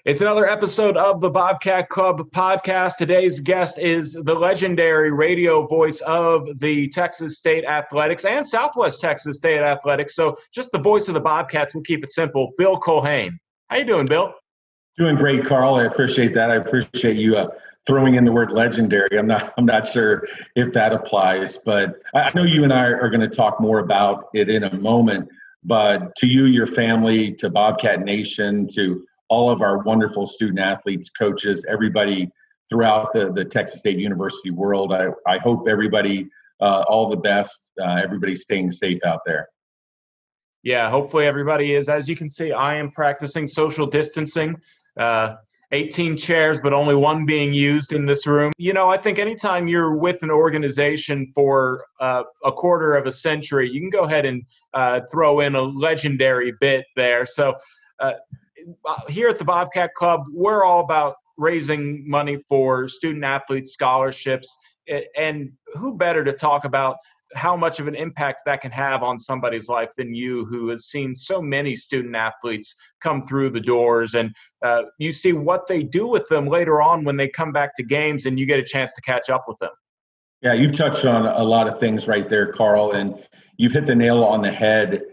It's another episode of the Bobcat Club podcast. Today's guest is the legendary radio voice of the Texas State Athletics and Southwest Texas State Athletics. So just the voice of the Bobcats. We'll keep it simple. Bill Culhane. How you doing, Bill? Doing great, Carl. I appreciate that. I appreciate you throwing in the word legendary. I'm not sure if that applies, but I know you and I are going to talk more about it in a moment. But to you, your family, to Bobcat Nation, to all of our wonderful student athletes, coaches, everybody throughout the Texas State University world. I hope everybody, all the best, everybody's staying safe out there. Yeah, hopefully everybody is. As you can see, I am practicing social distancing. 18 chairs, but only one being used in this room. You know, I think anytime you're with an organization for a quarter of a century, you can go ahead and throw in a legendary bit there. So here at the Bobcat Club, we're all about raising money for student athlete scholarships. And who better to talk about how much of an impact that can have on somebody's life than you, who has seen so many student athletes come through the doors, and you see what they do with them later on when they come back to games and you get a chance to catch up with them. Yeah, you've touched on a lot of things right there, Carl, and you've hit the nail on the head.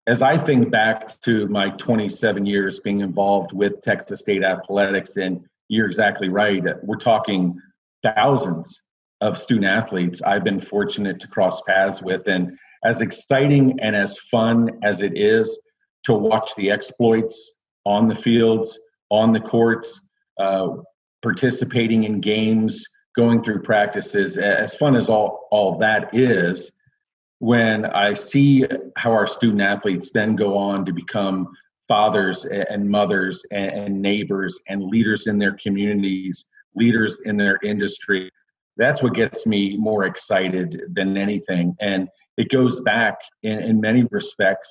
As I think back to my 27 years being involved with Texas State Athletics, and you're exactly right, we're talking thousands of student athletes I've been fortunate to cross paths with. And as exciting and as fun as it is to watch the exploits on the fields, on the courts, participating in games, going through practices, as fun as all that is, when I see how our student athletes then go on to become fathers and mothers and neighbors and leaders in their communities, leaders in their industry, that's what gets me more excited than anything. And it goes back in many respects,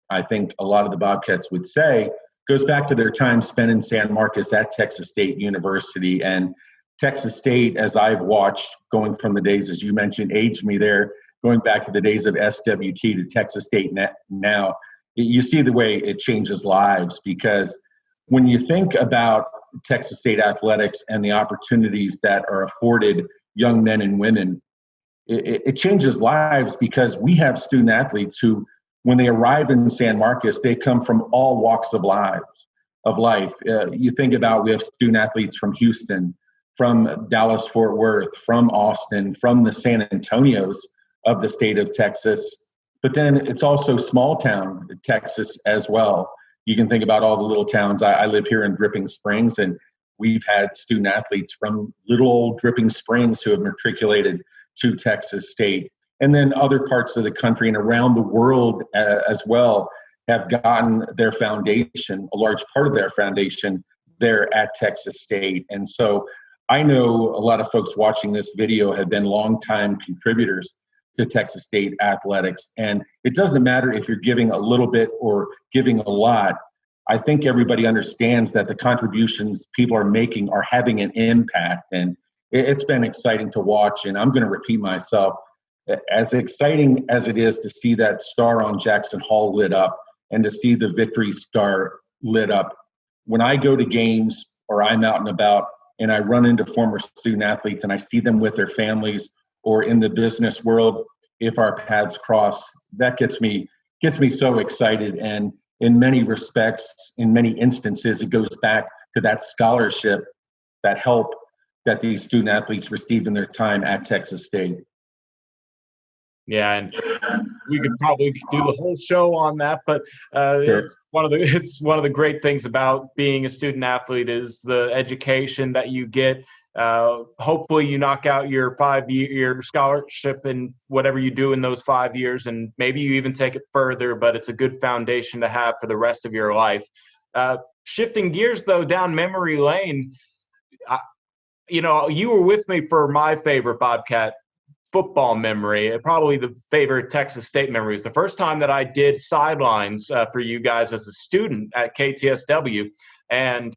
I think a lot of the Bobcats would say, goes back to their time spent in San Marcos at Texas State University. And Texas State, as I've watched, going from the days, as you mentioned, aged me there, going back to the days of SWT to Texas State now, you see the way it changes lives. Because when you think about Texas State Athletics and the opportunities that are afforded young men and women, it changes lives, because we have student athletes who, when they arrive in San Marcos, they come from all walks of life. You think about, we have student athletes from Houston, from Dallas-Fort Worth, from Austin, from the San Antonios of the state of Texas. But then it's also small town Texas as well. You can think about all the little towns. I live here in Dripping Springs, and we've had student athletes from little old Dripping Springs who have matriculated to Texas State. And then other parts of the country and around the world as well have gotten their foundation, a large part of their foundation, there at Texas State. And so I know a lot of folks watching this video have been longtime contributors to Texas State Athletics. And it doesn't matter if you're giving a little bit or giving a lot. I think everybody understands that the contributions people are making are having an impact. And it's been exciting to watch. And I'm going to repeat myself, as exciting as it is to see that star on Jackson Hall lit up and to see the Victory Star lit up, when I go to games or I'm out and about and I run into former student athletes and I see them with their families or in the business world, if our paths cross, that gets me so excited. And in many respects, in many instances, it goes back to that scholarship, that help that these student athletes received in their time at Texas State. Yeah, and we could probably do the whole show on that, but Sure. it's one of the great things about being a student athlete is the education that you get. Hopefully you knock out your 5-year scholarship and whatever you do in those 5 years, and maybe you even take it further, but it's a good foundation to have for the rest of your life. Shifting gears, though, down memory lane, you were with me for my favorite Bobcat football memory, probably the favorite Texas State memory. It was the first time that I did sidelines for you guys as a student at KTSW. And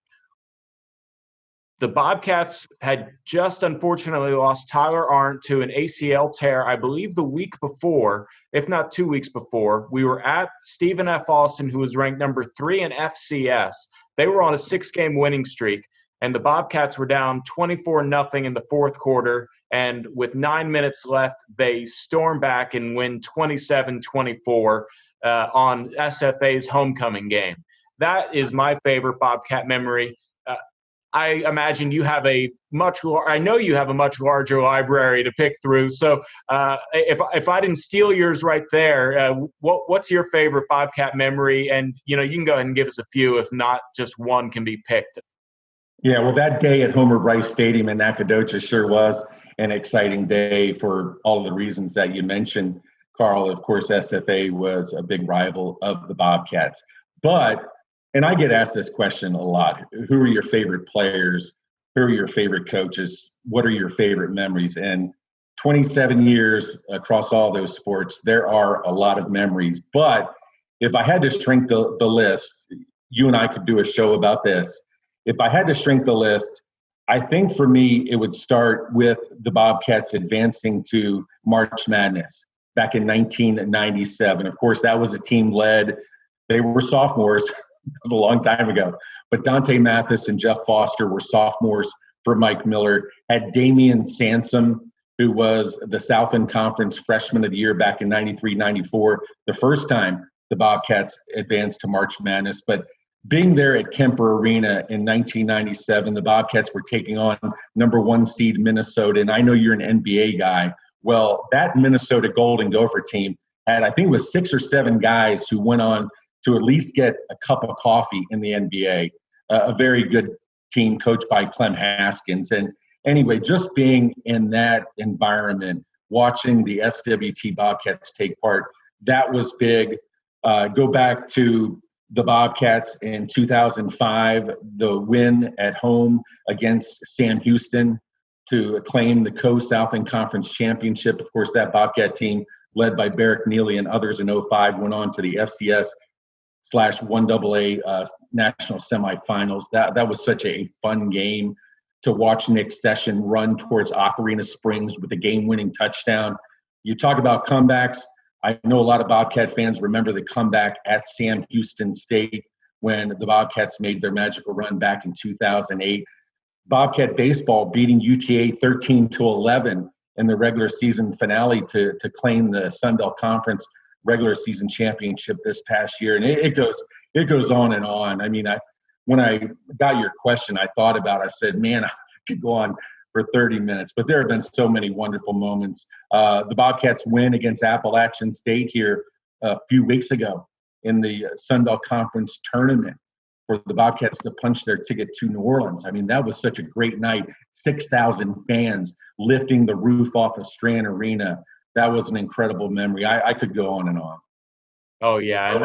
the Bobcats had just unfortunately lost Tyler Arndt to an ACL tear, I believe the week before, if not 2 weeks before. We were at Stephen F. Austin, who was ranked number 3 in FCS. They were on a 6-game winning streak, and the Bobcats were down 24-0 in the fourth quarter. And with 9 minutes left, they storm back and win 27-24 on SFA's homecoming game. That is my favorite Bobcat memory. I imagine you have I know you have a much larger library to pick through. So if I didn't steal yours right there, what's your favorite Bobcat memory? And, you can go ahead and give us a few. If not, just one can be picked. Yeah, well, that day at Homer Bryce Stadium in Nacogdoches sure was an exciting day for all of the reasons that you mentioned, Carl. Of course, SFA was a big rival of the Bobcats. And I get asked this question a lot. Who are your favorite players? Who are your favorite coaches? What are your favorite memories? And 27 years across all those sports, there are a lot of memories. But if I had to shrink the list, you and I could do a show about this. If I had to shrink the list, I think for me, it would start with the Bobcats advancing to March Madness back in 1997. Of course, that was a team they were sophomores. It was a long time ago. But Dante Mathis and Jeff Foster were sophomores for Mike Miller. Had Damian Sansom, who was the Southland Conference Freshman of the Year back in 93-94, the first time the Bobcats advanced to March Madness. But being there at Kemper Arena in 1997, the Bobcats were taking on number 1 seed Minnesota. And I know you're an NBA guy. Well, that Minnesota Golden Gopher team had, I think it was 6 or 7 guys who went on to at least get a cup of coffee in the NBA. A very good team coached by Clem Haskins. And anyway, just being in that environment, watching the SWT Bobcats take part, that was big. Go back to the Bobcats in 2005, the win at home against Sam Houston to claim the Co-Southland Conference Championship. Of course, that Bobcat team, led by Barrick Neely and others in 05, went on to the FCS/1AA national semifinals. That was such a fun game to watch Nick Session run towards Ocarina Springs with a game-winning touchdown. You talk about comebacks. I know a lot of Bobcat fans remember the comeback at Sam Houston State when the Bobcats made their magical run back in 2008. Bobcat baseball beating UTA 13-11 in the regular season finale to claim the Sun Belt Conference regular season championship this past year. And it goes on and on. I mean, when I got your question, I thought about it. I said, man, I could go on for 30 minutes, but there have been so many wonderful moments. The Bobcats win against Appalachian State here a few weeks ago in the Sun Belt Conference tournament for the Bobcats to punch their ticket to New Orleans. I mean, that was such a great night. 6,000 fans lifting the roof off of Strand Arena. That was an incredible memory. I could go on and on. Oh, yeah. And,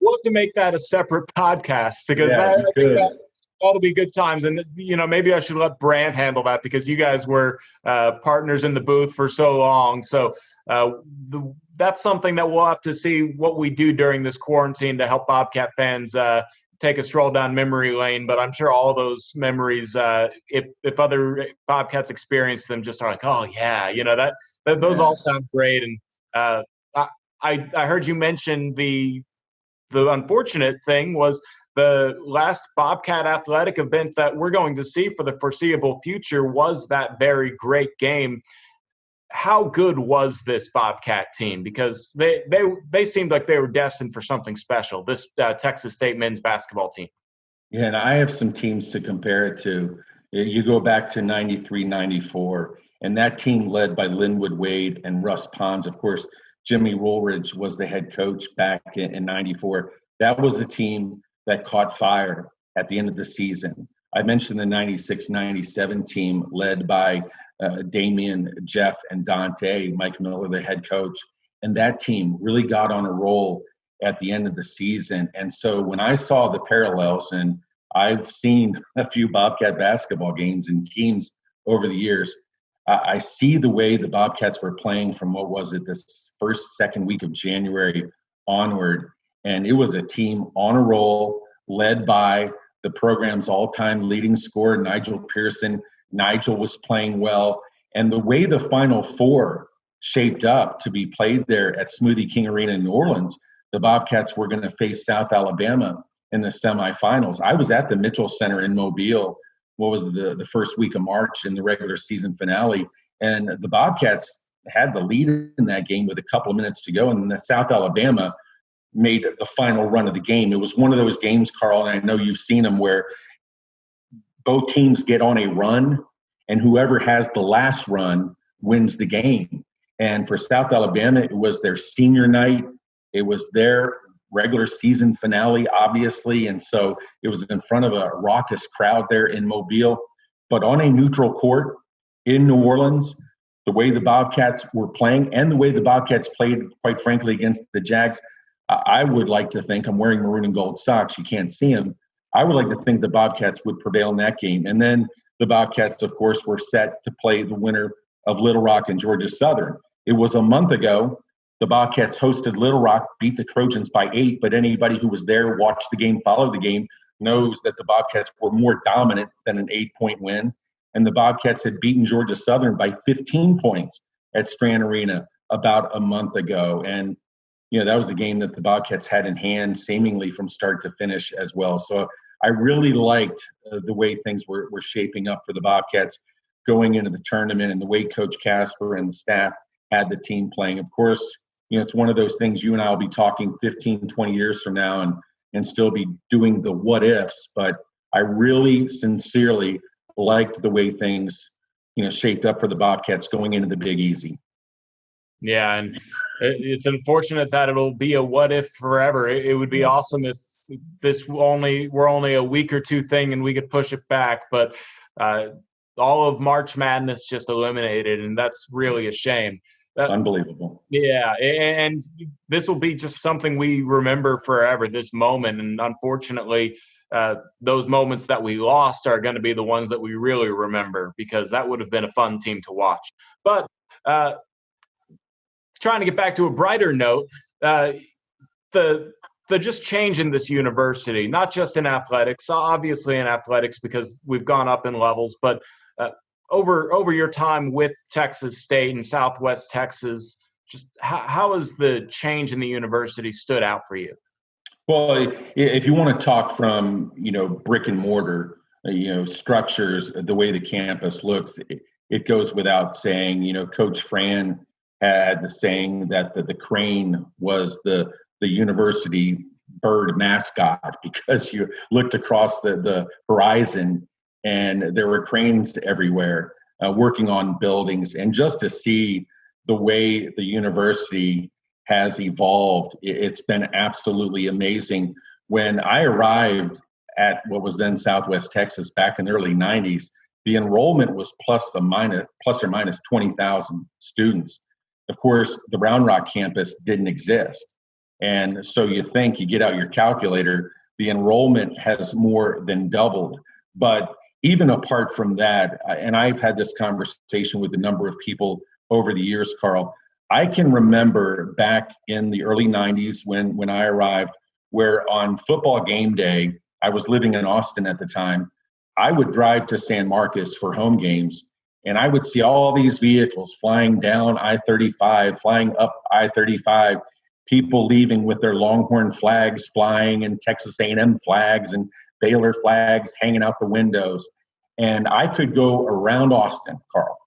we'll have to make that a separate podcast because that'll be good times. And, maybe I should let Brant handle that because you guys were partners in the booth for so long. So that's something that we'll have to see what we do during this quarantine to help Bobcat fans take a stroll down memory lane. But I'm sure all those memories, if other Bobcats experience them, just are like, oh, yeah, those all sound great. And I heard you mention the unfortunate thing was the last Bobcat athletic event that we're going to see for the foreseeable future was that very great game. How good was this Bobcat team? Because they seemed like they were destined for something special, this Texas State men's basketball team. Yeah, and I have some teams to compare it to. You go back to 93, 94, and that team led by Linwood Wade and Russ Pons. Of course, Jimmy Woolridge was the head coach back in 94. That was a team that caught fire at the end of the season. I mentioned the 96-97 team led by Damian, Jeff, and Dante, Mike Miller, the head coach. And that team really got on a roll at the end of the season. And so when I saw the parallels, and I've seen a few Bobcat basketball games and teams over the years, I see the way the Bobcats were playing from this second week of January onward. And it was a team on a roll led by the program's all-time leading scorer, Nigel Pearson. Nigel was playing well. And the way the Final Four shaped up to be played there at Smoothie King Arena in New Orleans, the Bobcats were going to face South Alabama in the semifinals. I was at the Mitchell Center in Mobile. What was the first week of March in the regular season finale, and the Bobcats had the lead in that game with a couple of minutes to go, and the South Alabama made the final run of the game. It was one of those games, Carl, and I know you've seen them, where both teams get on a run, and whoever has the last run wins the game. And for South Alabama, it was their senior night. It was their regular season finale, obviously. And so it was in front of a raucous crowd there in Mobile. But on a neutral court in New Orleans, the way the Bobcats were playing and the way the Bobcats played, quite frankly, against the Jags, I would like to think, I'm wearing maroon and gold socks, you can't see them. I would like to think the Bobcats would prevail in that game. And then the Bobcats, of course, were set to play the winner of Little Rock and Georgia Southern. It was a month ago. The Bobcats hosted Little Rock, beat the Trojans by 8, but anybody who was there, watched the game, followed the game, knows that the Bobcats were more dominant than an 8-point win. And the Bobcats had beaten Georgia Southern by 15 points at Strand Arena about a month ago. And, that was a game that the Bobcats had in hand seemingly from start to finish as well. So I really liked the way things were shaping up for the Bobcats going into the tournament, and the way Coach Casper and the staff had the team playing. Of course, it's one of those things you and I will be talking 15, 20 years from now and still be doing the what ifs. But I really sincerely liked the way things, shaped up for the Bobcats going into the Big Easy. Yeah, and it's unfortunate that it'll be a what if forever. It would be awesome if we're only a week or two thing and we could push it back. But all of March Madness just eliminated, and that's really a shame. Unbelievable. Yeah, and this will be just something we remember forever, this moment. And unfortunately, those moments that we lost are going to be the ones that we really remember, because that would have been a fun team to watch. But trying to get back to a brighter note, the just change in this university, not just in athletics, obviously in athletics because we've gone up in levels, but over your time with Texas State and Southwest Texas, just how has the change in the university stood out for you? Well, if you want to talk from, brick and mortar, structures, the way the campus looks, it goes without saying. Coach Fran had the saying that the crane was the university bird mascot, because you looked across the horizon and there were cranes everywhere working on buildings. And just to see the way the university has evolved, it's been absolutely amazing. When I arrived at what was then Southwest Texas back in the early 90s, the enrollment was plus or minus 20,000 students. Of course, the Round Rock campus didn't exist. And so you get out your calculator, the enrollment has more than doubled. But even apart from that, and I've had this conversation with a number of people over the years, Carl, I can remember back in the early 90s when I arrived, where on football game day, I was living in Austin at the time, I would drive to San Marcos for home games, and I would see all these vehicles flying down I-35, flying up I-35, people leaving with their Longhorn flags flying and Texas A&M flags and Baylor flags hanging out the windows. And I could go around Austin, Carl.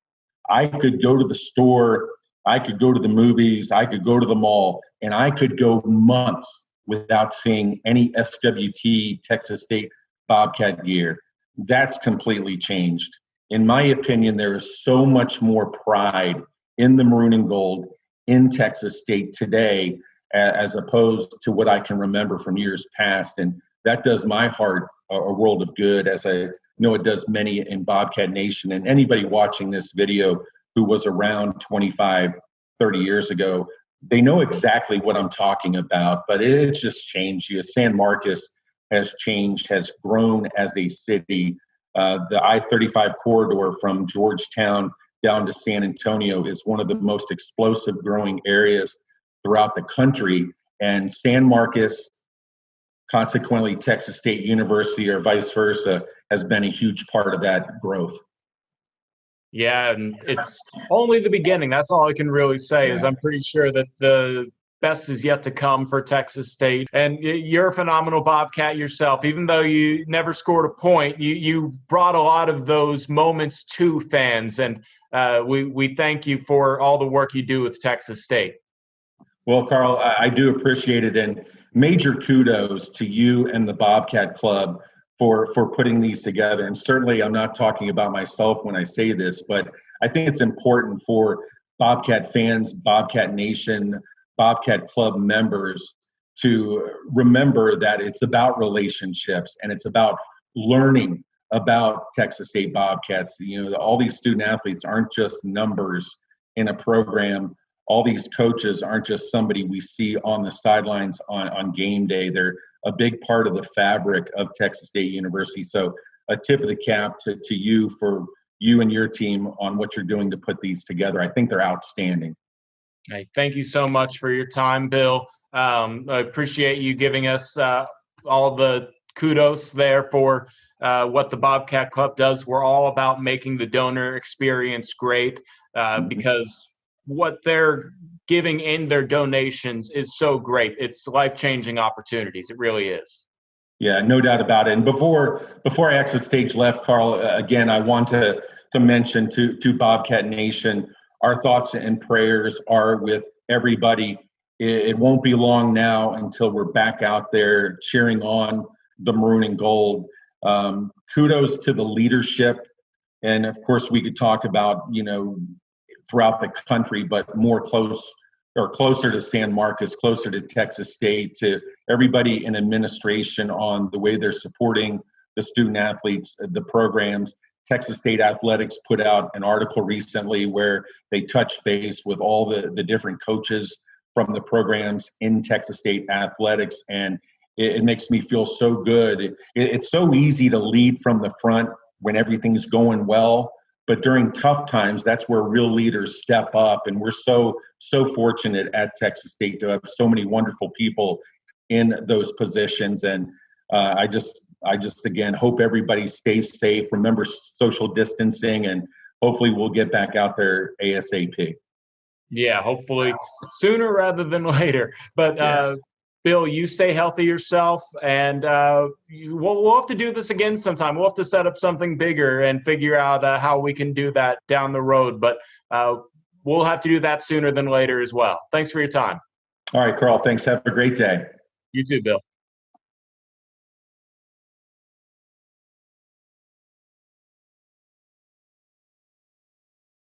I could go to the store, I could go to the movies, I could go to the mall, and I could go months without seeing any SWT Texas State Bobcat gear. That's completely changed. In my opinion, there is so much more pride in the maroon and gold in Texas State today, as opposed to what I can remember from years past. And that does my heart a world of good, as I know it does many in Bobcat Nation. And anybody watching this video who was around 25, 30 years ago, they know exactly what I'm talking about. But it's just changed. San Marcos has changed, has grown as a city. The I-35 corridor from Georgetown down to San Antonio is one of the most explosive growing areas throughout the country. And San Marcos, consequently Texas State University, or vice versa, has been a huge part of that growth. Yeah, and it's only the beginning. That's all I can really say. Is I'm pretty sure that the best is yet to come for Texas State. And you're a phenomenal Bobcat yourself. Even though you never scored a point, you brought a lot of those moments to fans. And we thank you for all the work you do with Texas State. Well, Carl, I do appreciate it. And major kudos to you and the Bobcat Club for putting these together. And certainly I'm not talking about myself when I say this, but I think it's important for Bobcat fans, Bobcat Nation, Bobcat Club members to remember that it's about relationships and it's about learning about Texas State Bobcats. All these student athletes aren't just numbers in a program. All these coaches aren't just somebody we see on the sidelines on game day. They're a big part of the fabric of Texas State University. So a tip of the cap to you for you and your team on what you're doing to put these together. I think they're outstanding. Hey, thank you so much for your time, Bill. I appreciate you giving us all the kudos there for what the Bobcat Club does. We're all about making the donor experience great because what they're giving in their donations is so great. It's life-changing opportunities. It really is. Yeah, no doubt about it. And before I exit stage left, Carl, again, I want to mention to Bobcat Nation, our thoughts and prayers are with everybody. It won't be long now until we're back out there cheering on the maroon and gold. Kudos to the leadership. And of course, we could talk about, throughout the country, but closer to San Marcos, closer to Texas State, to everybody in administration on the way they're supporting the student athletes, the programs. Texas State Athletics put out an article recently where they touched base with all the different coaches from the programs in Texas State Athletics. And it makes me feel so good. It's so easy to lead from the front when everything's going well. But during tough times, that's where real leaders step up. And we're so fortunate at Texas State to have so many wonderful people in those positions. And I just again hope everybody stays safe. Remember social distancing, and hopefully we'll get back out there ASAP. Yeah, hopefully sooner rather than later. But Bill, you stay healthy yourself, and we'll have to do this again sometime. We'll have to set up something bigger and figure out how we can do that down the road. But we'll have to do that sooner than later as well. Thanks for your time. All right, Carl. Thanks. Have a great day. You too, Bill.